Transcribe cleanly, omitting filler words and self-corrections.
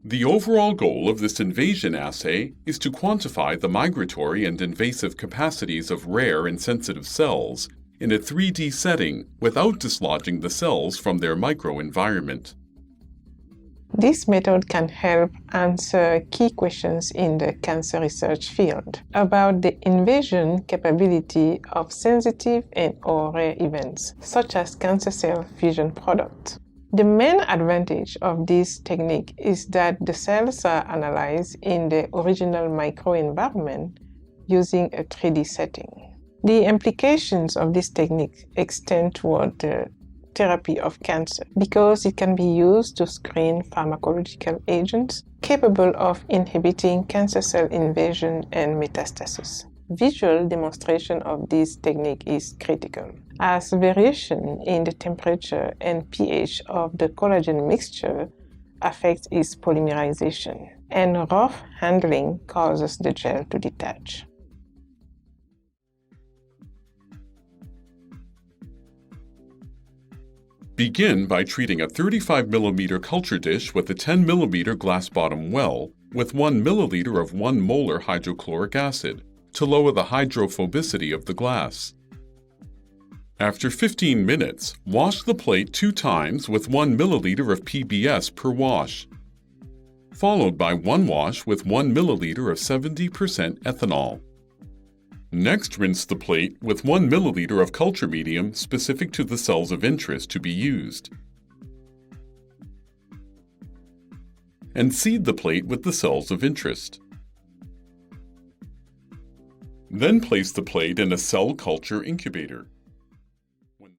The overall goal of this invasion assay is to quantify the migratory and invasive capacities of rare and sensitive cells in a 3D setting without dislodging the cells from their microenvironment. This method can help answer key questions in the cancer research field about the invasion capability of sensitive and/or rare events, such as cancer cell fusion products. The main advantage of this technique is that the cells are analyzed in the original microenvironment using a 3D setting. The implications of this technique extend toward the therapy of cancer because it can be used to screen pharmacological agents capable of inhibiting cancer cell invasion and metastasis. Visual demonstration of this technique is critical, as variation in the temperature and pH of the collagen mixture affects its polymerization, and rough handling causes the gel to detach. Begin by treating a 35 mm culture dish with a 10 mm glass bottom well with 1 milliliter of 1 molar hydrochloric acid to lower the hydrophobicity of the glass. After 15 minutes, wash the plate 2 times with 1 milliliter of PBS per wash, followed by 1 wash with 1 milliliter of 70% ethanol. Next, rinse the plate with 1 milliliter of culture medium specific to the cells of interest to be used, and seed the plate with the cells of interest. Then place the plate in a cell culture incubator.